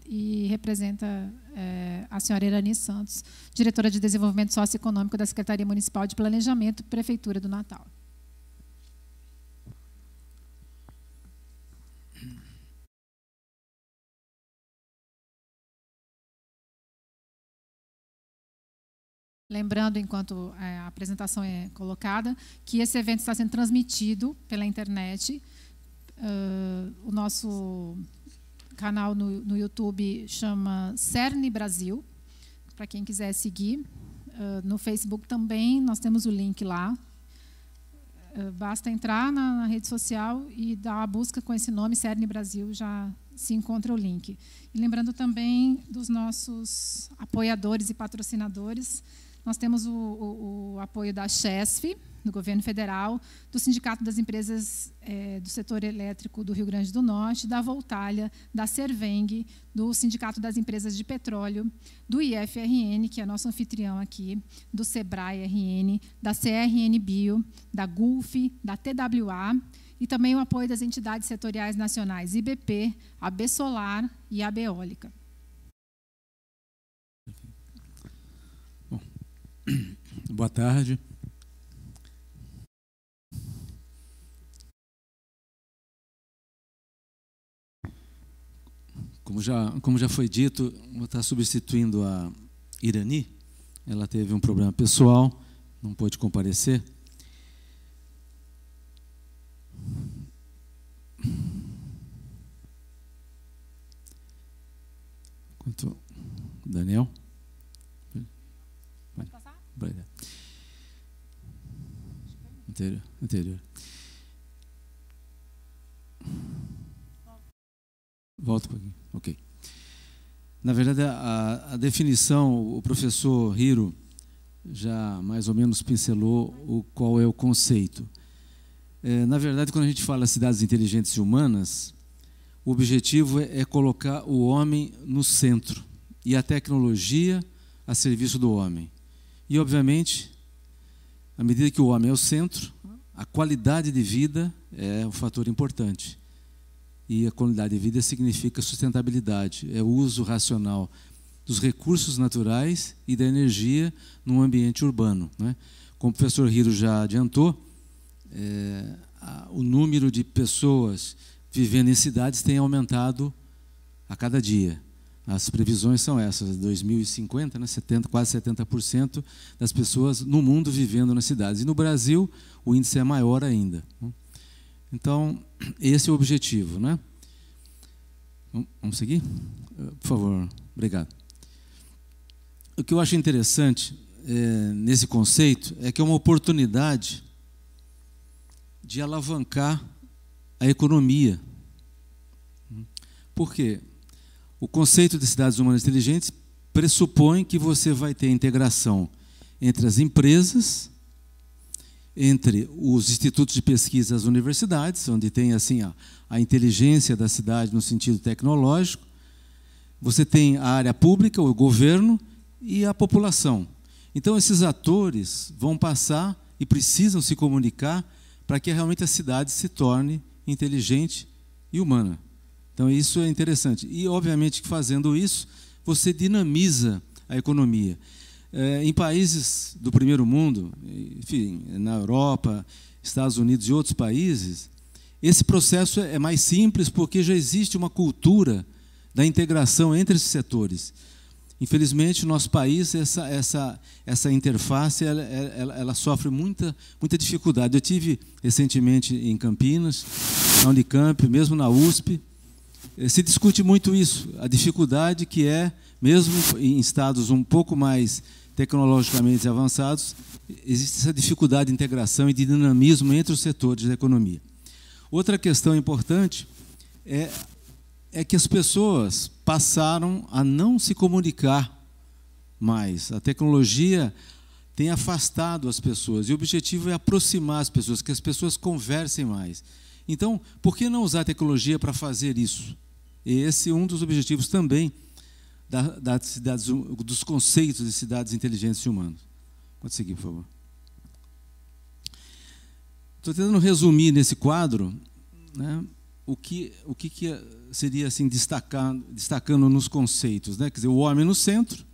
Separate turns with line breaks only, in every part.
e representa a senhora Irani Santos, diretora de Desenvolvimento Socioeconômico da Secretaria Municipal de Planejamento, Prefeitura do Natal. Lembrando, enquanto a apresentação é colocada, que esse evento está sendo transmitido pela internet. O nosso canal no YouTube chama Cerne Brasil, para quem quiser seguir. No Facebook também, nós temos o link lá. Basta entrar na rede social e dar a busca com esse nome, Cerne Brasil, já se encontra o link. E lembrando também dos nossos apoiadores e patrocinadores. Nós temos o apoio da Chesf, do Governo Federal, do Sindicato das Empresas do Setor Elétrico do Rio Grande do Norte, da Voltalha, da Serveng, do Sindicato das Empresas de Petróleo, do IFRN, que é nosso anfitrião aqui, do Sebrae RN, da CRN Bio, da Gulf, da TWA, e também o apoio das entidades setoriais nacionais IBP, AB Solar e AB Eólica.
Boa tarde. Como já foi dito, vou estar substituindo a Irani. Ela teve um problema pessoal, não pôde comparecer. Quanto Daniel? Anterior. Volta um pouquinho. Ok. Na verdade, a definição, o professor Hiro já mais ou menos pincelou qual é o conceito. Na verdade, quando a gente fala cidades inteligentes e humanas, o objetivo é colocar o homem no centro e a tecnologia a serviço do homem. E, obviamente, à medida que o homem é o centro, a qualidade de vida é um fator importante. E a qualidade de vida significa sustentabilidade, é o uso racional dos recursos naturais e da energia num ambiente urbano, né? Como o professor Hiro já adiantou, o número de pessoas vivendo em cidades tem aumentado a cada dia. As previsões são essas, 2050, né, quase 70% das pessoas no mundo vivendo nas cidades. E no Brasil, o índice é maior ainda. Então, esse é o objetivo, né? Vamos seguir? Por favor, obrigado. O que eu acho interessante nesse conceito é que é uma oportunidade de alavancar a economia. Por quê? O conceito de cidades humanas inteligentes pressupõe que você vai ter integração entre as empresas, entre os institutos de pesquisa e as universidades, onde tem assim a inteligência da cidade no sentido tecnológico. Você tem a área pública, o governo e a população. Então, esses atores vão passar e precisam se comunicar para que realmente a cidade se torne inteligente e humana. Então, isso é interessante. E, obviamente, que fazendo isso, você dinamiza a economia. Em países do primeiro mundo, enfim, na Europa, Estados Unidos e outros países, esse processo é mais simples porque já existe uma cultura da integração entre esses setores. Infelizmente, no nosso país, essa interface ela sofre muita dificuldade. Eu tive recentemente em Campinas, na Unicamp, mesmo na USP. Se discute muito isso, a dificuldade que é, mesmo em estados um pouco mais tecnologicamente avançados, existe essa dificuldade de integração e de dinamismo entre os setores da economia. Outra questão importante é que as pessoas passaram a não se comunicar mais. A tecnologia tem afastado as pessoas e o objetivo é aproximar as pessoas, que as pessoas conversem mais. Então, por que não usar a tecnologia para fazer isso? Esse é um dos objetivos também dos conceitos de cidades inteligentes e humanas. Pode seguir, por favor. Estou tentando resumir nesse quadro, né, o que seria assim destacando nos conceitos, né? Quer dizer, o homem no centro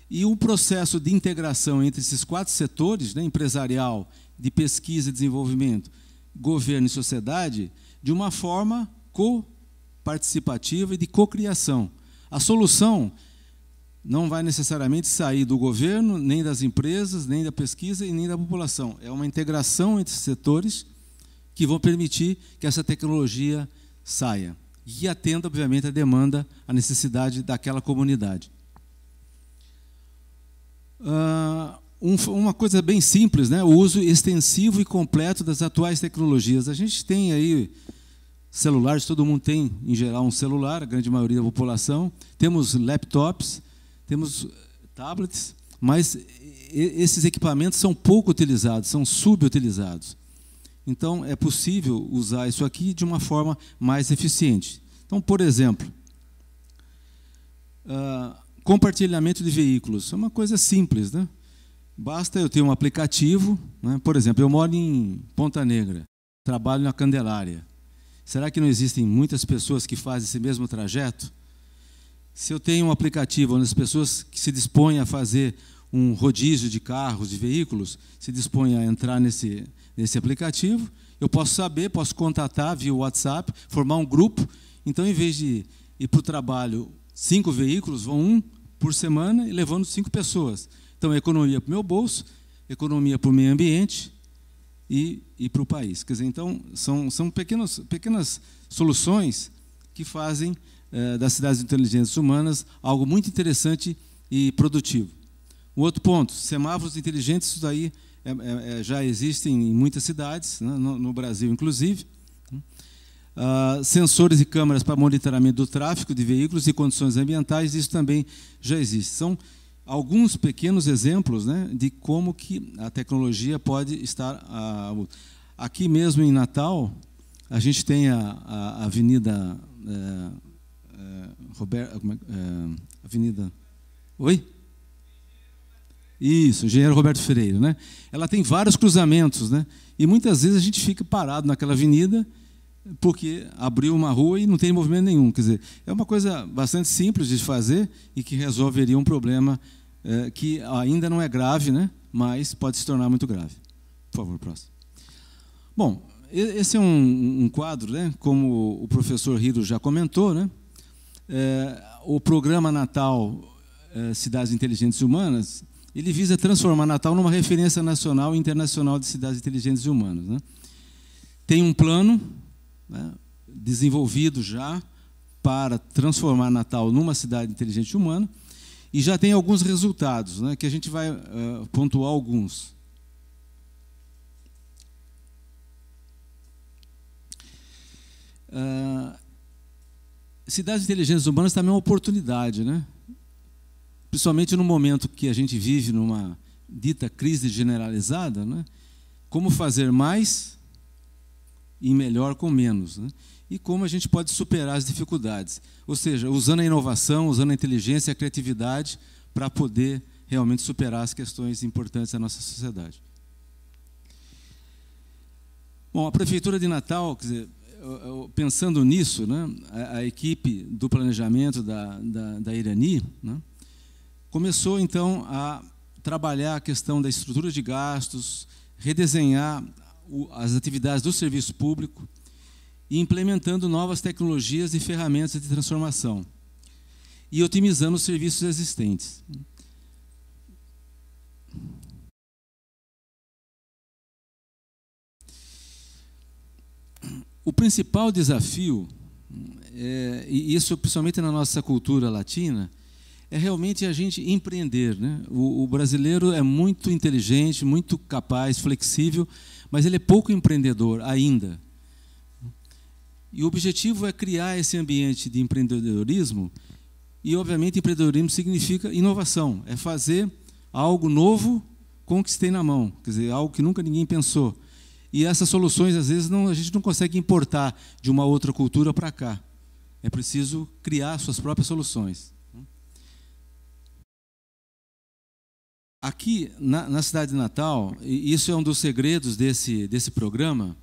e um processo de integração entre esses 4 setores, né? Empresarial, de pesquisa e desenvolvimento, governo e sociedade, de uma forma coparticipativa e de cocriação. A solução não vai necessariamente sair do governo, nem das empresas, nem da pesquisa e nem da população. É uma integração entre setores que vão permitir que essa tecnologia saia e atenda, obviamente, a demanda, a necessidade daquela comunidade. Uma coisa bem simples, né? O uso extensivo e completo das atuais tecnologias. A gente tem aí celulares, todo mundo tem, em geral, um celular, a grande maioria da população. Temos laptops, temos tablets, mas esses equipamentos são pouco utilizados, são subutilizados. Então, é possível usar isso aqui de uma forma mais eficiente. Então, por exemplo, compartilhamento de veículos. É uma coisa simples, né? Basta eu ter um aplicativo, né? Por exemplo, eu moro em Ponta Negra, trabalho na Candelária. Será que não existem muitas pessoas que fazem esse mesmo trajeto? Se eu tenho um aplicativo onde as pessoas que se dispõem a fazer um rodízio de carros, de veículos, se dispõem a entrar nesse aplicativo, eu posso saber, posso contatar via WhatsApp, formar um grupo. Então, em vez de ir para o trabalho 5 veículos, vão 1 por semana e levando 5 pessoas. Então, economia para o meu bolso, economia para o meio ambiente e para o país. Quer dizer, então, são pequenas soluções que fazem das cidades inteligentes humanas algo muito interessante e produtivo. Um outro ponto, semáforos inteligentes, isso daí já existem em muitas cidades, né, no Brasil, inclusive. Sensores e câmeras para monitoramento do tráfego de veículos e condições ambientais, isso também já existe. São alguns pequenos exemplos, né, de como que a tecnologia pode estar... Aqui mesmo em Natal, a gente tem a Avenida... Avenida... Oi? Isso, Engenheiro Roberto Freire, né? Ela tem vários cruzamentos, né? E muitas vezes a gente fica parado naquela avenida porque abriu uma rua e não tem movimento nenhum. Quer dizer, é uma coisa bastante simples de fazer e que resolveria um problema que ainda não é grave, né? Mas pode se tornar muito grave. Por favor, próximo. Bom, esse é um quadro, né? Como o professor Hiro já comentou, né? O programa Natal Cidades Inteligentes e Humanas, ele visa transformar Natal numa referência nacional e internacional de cidades inteligentes e humanas, né? Tem um plano, né, desenvolvido já para transformar Natal numa cidade inteligente e humana e já tem alguns resultados, né, que a gente vai pontuar alguns. Cidades inteligentes e humanas também é uma oportunidade, né? Principalmente no momento que a gente vive numa dita crise generalizada, né? Como fazer mais e melhor com menos, né? E como a gente pode superar as dificuldades. Ou seja, usando a inovação, usando a inteligência e a criatividade para poder realmente superar as questões importantes da nossa sociedade. Bom, a Prefeitura de Natal, quer dizer, pensando nisso, né, a equipe do planejamento da Irani, né, começou, então, a trabalhar a questão da estrutura de gastos, redesenhar as atividades do serviço público e implementando novas tecnologias e ferramentas de transformação e otimizando os serviços existentes. O principal desafio, e isso principalmente na nossa cultura latina, é realmente a gente empreender, né? O brasileiro é muito inteligente, muito capaz, flexível, mas ele é pouco empreendedor ainda. E o objetivo é criar esse ambiente de empreendedorismo, e, obviamente, empreendedorismo significa inovação, é fazer algo novo com o que se tem na mão, quer dizer, algo que nunca ninguém pensou. E essas soluções, às vezes, a gente não consegue importar de uma outra cultura para cá. É preciso criar suas próprias soluções. Aqui, na cidade de Natal, e isso é um dos segredos desse programa,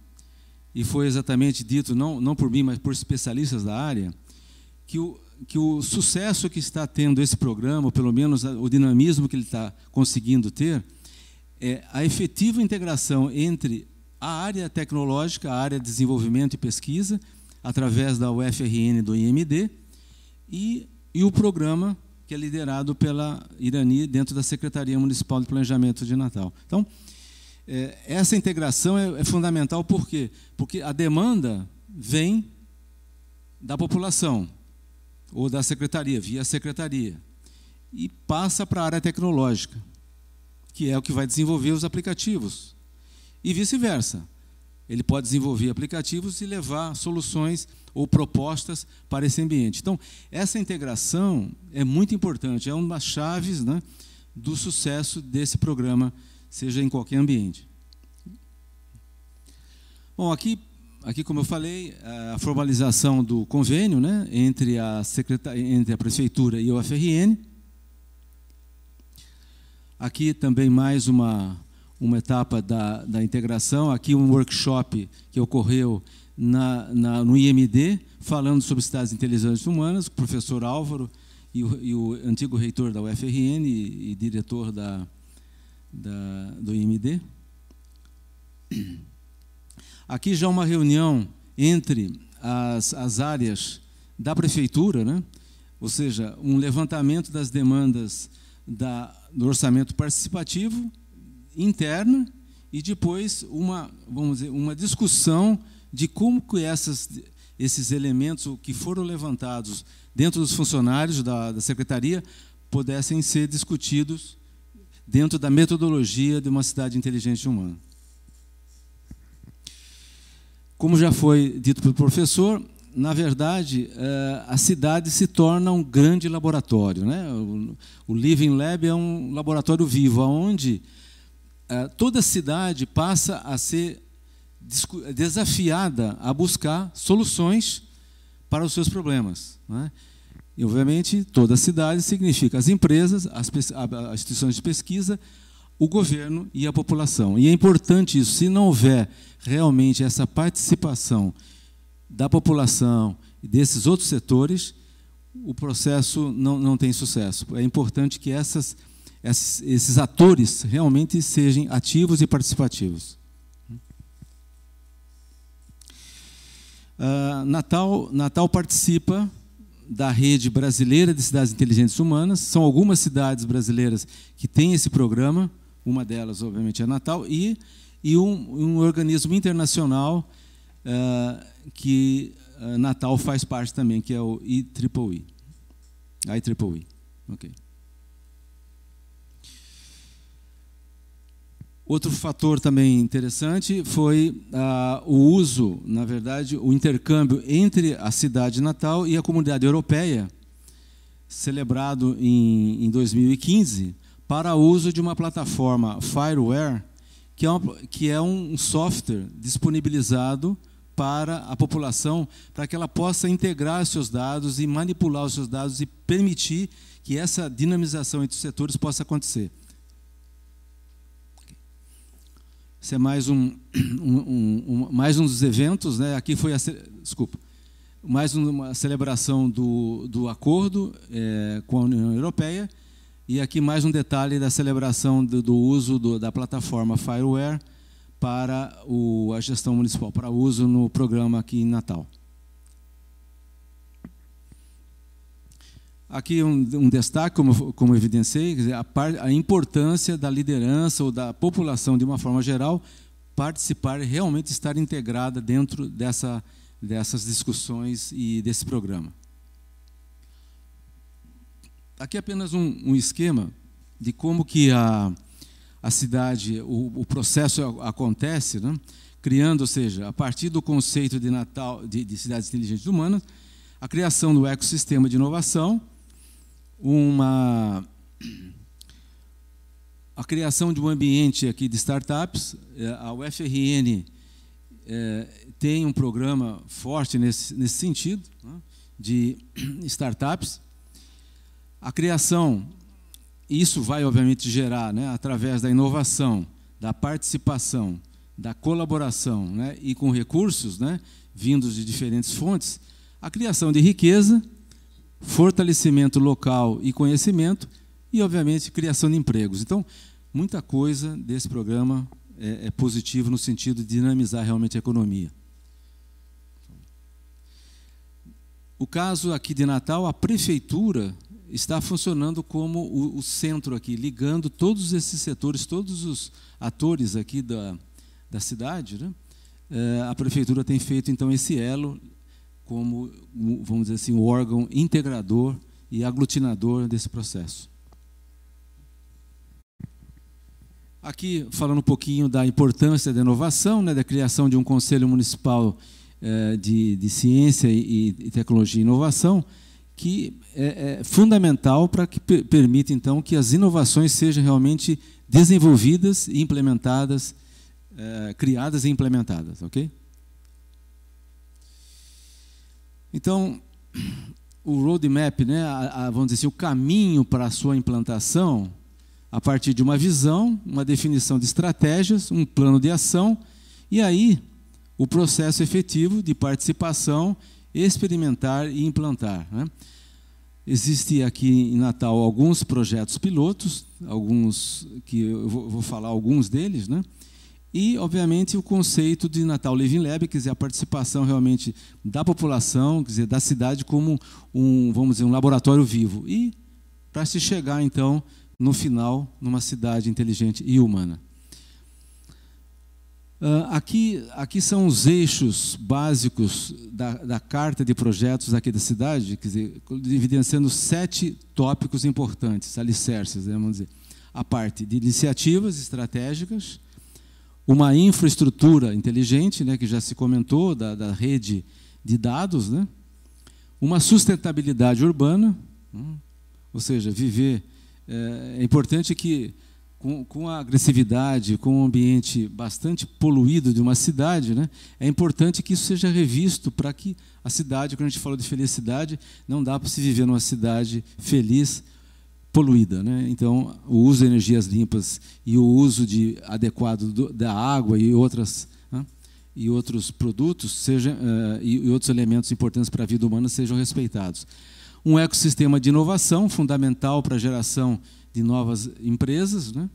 e foi exatamente dito, não por mim, mas por especialistas da área, que o sucesso que está tendo esse programa, ou pelo menos o dinamismo que ele está conseguindo ter, é a efetiva integração entre a área tecnológica, a área de desenvolvimento e pesquisa, através da UFRN do IMD, e o programa que é liderado pela Irani dentro da Secretaria Municipal de Planejamento de Natal. Então, essa integração é fundamental, por quê? Porque a demanda vem da população, ou da secretaria, via secretaria, e passa para a área tecnológica, que é o que vai desenvolver os aplicativos, e vice-versa. Ele pode desenvolver aplicativos e levar soluções ou propostas para esse ambiente. Então, essa integração é muito importante, é uma das chaves, né, do sucesso desse programa, seja em qualquer ambiente. Bom, aqui como eu falei, a formalização do convênio, né, entre a Prefeitura e a UFRN. Aqui também mais uma etapa da integração, aqui um workshop que ocorreu no IMD, falando sobre cidades inteligentes humanas, com o professor Álvaro e o antigo reitor da UFRN e diretor do IMD. Aqui já uma reunião entre as áreas da prefeitura, né? Ou seja, um levantamento das demandas do orçamento participativo interna e depois vamos dizer, uma discussão de como que esses elementos que foram levantados dentro dos funcionários da secretaria pudessem ser discutidos dentro da metodologia de uma cidade inteligente humana. Como já foi dito pelo professor, na verdade, a cidade se torna um grande laboratório, né? O Living Lab é um laboratório vivo, onde toda cidade passa a ser desafiada a buscar soluções para os seus problemas, né? E, obviamente, toda cidade significa as empresas, as instituições de pesquisa, o governo e a população. E é importante isso. Se não houver realmente essa participação da população e desses outros setores, o processo não tem sucesso. É importante que esses atores realmente sejam ativos e participativos. Natal participa da Rede Brasileira de Cidades Inteligentes Humanas. São algumas cidades brasileiras que têm esse programa. Uma delas, obviamente, é Natal, e um organismo internacional que Natal faz parte também, que é o IEEE. Okay. Outro fator também interessante foi o uso, na verdade, o intercâmbio entre a cidade de Natal e a comunidade europeia, celebrado em 2015, para o uso de uma plataforma Fireware, que é um software disponibilizado para a população, para que ela possa integrar seus dados e manipular os seus dados e permitir que essa dinamização entre os setores possa acontecer. Esse é mais mais um dos eventos, né? Aqui foi mais uma celebração do acordo com a União Europeia, e aqui mais um detalhe da celebração do uso da plataforma Fireware para a gestão municipal, para uso no programa aqui em Natal. Aqui um destaque, como evidenciei, quer dizer, a importância da liderança ou da população, de uma forma geral, participar e realmente estar integrada dentro dessas discussões e desse programa. Aqui apenas um esquema de como que a cidade, o processo acontece, né? Criando, ou seja, a partir do conceito de Natal, de cidades inteligentes humanas, a criação do ecossistema de inovação, a criação de um ambiente aqui de startups. A UFRN tem um programa forte nesse sentido, né, de startups. A criação, isso vai obviamente gerar, né, através da inovação, da participação da colaboração, né, e com recursos, né, vindos de diferentes fontes, a criação de riqueza, fortalecimento local e conhecimento e, obviamente, criação de empregos. Então, muita coisa desse programa é positivo no sentido de dinamizar realmente a economia. O caso aqui de Natal, a prefeitura está funcionando como o centro aqui, ligando todos esses setores, todos os atores aqui da cidade, né? A prefeitura tem feito, então, esse elo como, vamos dizer assim, o órgão integrador e aglutinador desse processo. Aqui, falando um pouquinho da importância da inovação, né, da criação de um Conselho Municipal de Ciência e Tecnologia e Inovação, que é fundamental para que permita, então, que as inovações sejam realmente desenvolvidas e implementadas, criadas e implementadas, ok? Então, o roadmap, né, vamos dizer assim, o caminho para a sua implantação, a partir de uma visão, uma definição de estratégias, um plano de ação, e aí o processo efetivo de participação, experimentar e implantar, né? Existe aqui em Natal alguns projetos pilotos, alguns que eu vou falar alguns deles, né? E, obviamente, o conceito de Natal Living Lab, quer dizer, a participação realmente da população, quer dizer, da cidade como vamos dizer, um laboratório vivo. E para se chegar, então, no final, numa cidade inteligente e humana. Aqui são os eixos básicos da carta de projetos aqui da cidade, quer dizer, evidenciando 7 tópicos importantes, alicerces, né, vamos dizer. A parte de iniciativas estratégicas, uma infraestrutura inteligente, né, que já se comentou, da rede de dados, né, uma sustentabilidade urbana, ou seja, viver. É importante que, com a agressividade, com o ambiente bastante poluído de uma cidade, né, é importante que isso seja revisto para que a cidade, quando a gente falou de felicidade, não dá para se viver numa cidade feliz, poluída, né? Então, o uso de energias limpas e o uso adequado da água e outros produtos e outros elementos importantes para a vida humana sejam respeitados. Um ecossistema de inovação fundamental para a geração de novas empresas, né?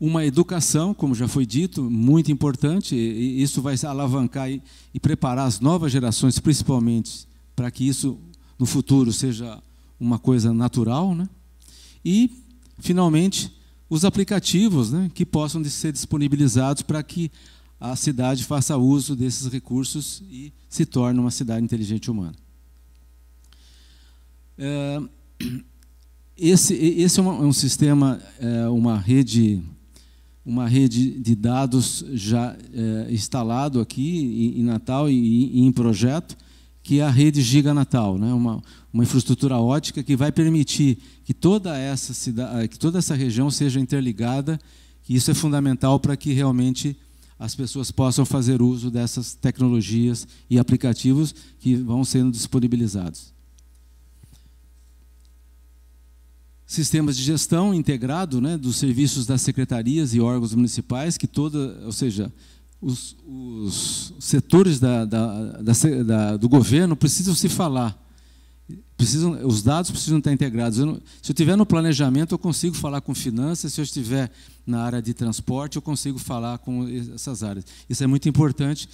Uma educação, como já foi dito, muito importante, e isso vai alavancar e preparar as novas gerações, principalmente, para que isso, no futuro, seja uma coisa natural, né? E, finalmente, os aplicativos, né, que possam ser disponibilizados para que a cidade faça uso desses recursos e se torne uma cidade inteligente humana. Esse é um sistema, uma rede de dados já instalado aqui em Natal e em projeto, que é a rede Giga Natal, né? Uma infraestrutura ótica que vai permitir que toda essa região seja interligada, e isso é fundamental para que realmente as pessoas possam fazer uso dessas tecnologias e aplicativos que vão sendo disponibilizados. Sistemas de gestão integrado, né, dos serviços das secretarias e órgãos municipais, que ou seja, os setores do governo precisam se falar, os dados precisam estar integrados. Se eu estiver no planejamento, eu consigo falar com finanças, se eu estiver na área de transporte, eu consigo falar com essas áreas. Isso é muito importante,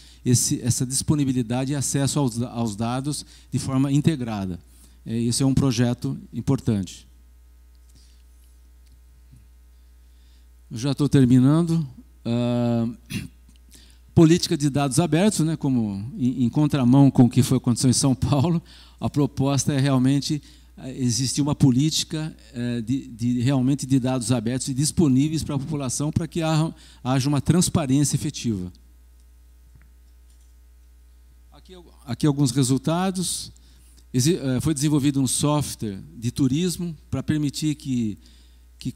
essa disponibilidade e acesso aos dados de forma integrada. Esse é um projeto importante. Eu já estou terminando. Política de dados abertos, né, como em contramão com o que aconteceu em São Paulo, a proposta é realmente existir uma política realmente de dados abertos e disponíveis para a população para que haja uma transparência efetiva. Aqui alguns resultados. Foi desenvolvido um software de turismo para permitir que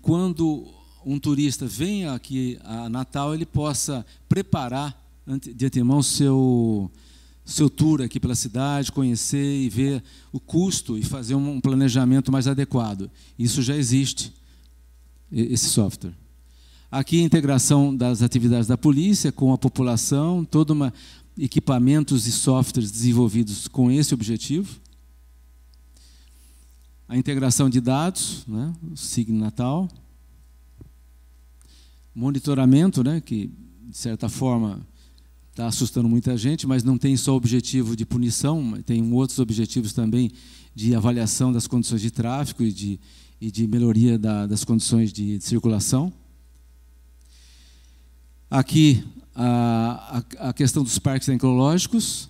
quando um turista venha aqui a Natal, ele possa preparar de antemão seu tour aqui pela cidade, conhecer e ver o custo e fazer um planejamento mais adequado. Isso já existe, esse software. Aqui a integração das atividades da polícia com a população, equipamentos e softwares desenvolvidos com esse objetivo. A integração de dados, né, o Signo Natal. Monitoramento, né, que, de certa forma, está assustando muita gente, mas não tem só o objetivo de punição, tem outros objetivos também de avaliação das condições de tráfego e de melhoria das condições de circulação. Aqui, a questão dos parques tecnológicos,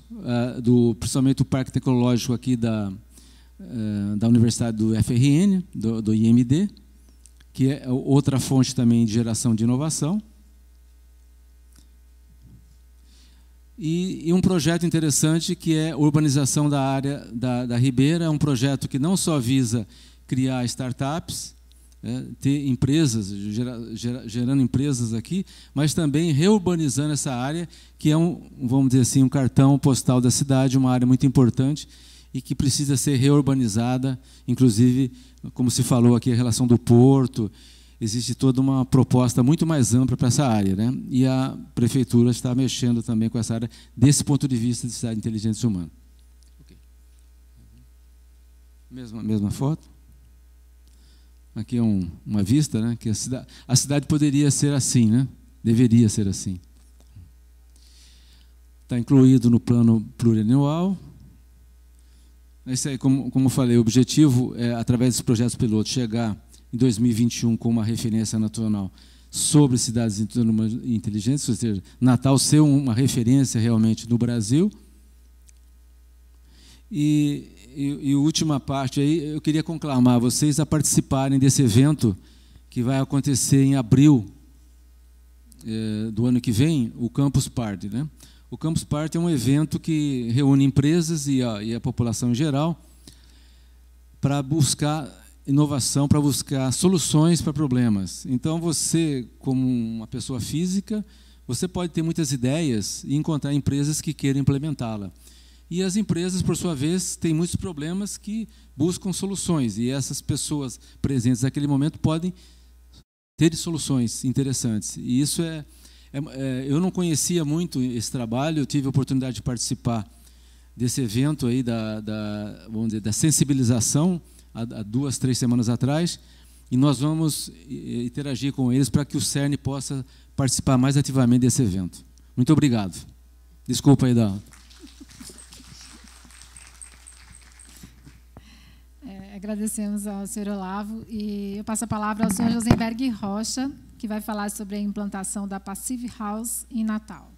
principalmente o parque tecnológico aqui da Universidade do FRN, do IMD, que é outra fonte também de geração de inovação. E um projeto interessante que é a urbanização da área da Ribeira, é um projeto que não só visa criar startups, ter empresas, gerando empresas aqui, mas também reurbanizando essa área, que é vamos dizer assim, um cartão postal da cidade, uma área muito importante e que precisa ser reurbanizada, inclusive, como se falou aqui, a relação do porto, existe toda uma proposta muito mais ampla para essa área, né? E a prefeitura está mexendo também com essa área desse ponto de vista de cidade de inteligência humana. Okay. Mesma foto. Aqui é uma vista, né? Que a cidade poderia ser assim, né? Deveria ser assim. Está incluído no plano plurianual. Esse aí, como eu falei, o objetivo é, através dos projetos pilotos, chegar em 2021 com uma referência nacional sobre cidades inteligentes, ou seja, Natal ser uma referência realmente no Brasil. E a última parte aí, eu queria conclamar vocês a participarem desse evento que vai acontecer em abril do ano que vem, o Campus Party, né? O Campus Party é um evento que reúne empresas e a população em geral para buscar inovação, para buscar soluções para problemas. Então, você, como uma pessoa física, você pode ter muitas ideias e encontrar empresas que queiram implementá-la. E as empresas, por sua vez, têm muitos problemas que buscam soluções. E essas pessoas presentes naquele momento podem ter soluções interessantes. E isso eu não conhecia muito esse trabalho, eu tive a oportunidade de participar desse evento aí vamos dizer, da sensibilização há 2, 3 semanas atrás, e nós vamos interagir com eles para que o CERN possa participar mais ativamente desse evento. Muito obrigado. Desculpa aí
agradecemos ao senhor Olavo e eu passo a palavra ao senhor Josenberg Rocha, que vai falar sobre a implantação da Passive House em Natal.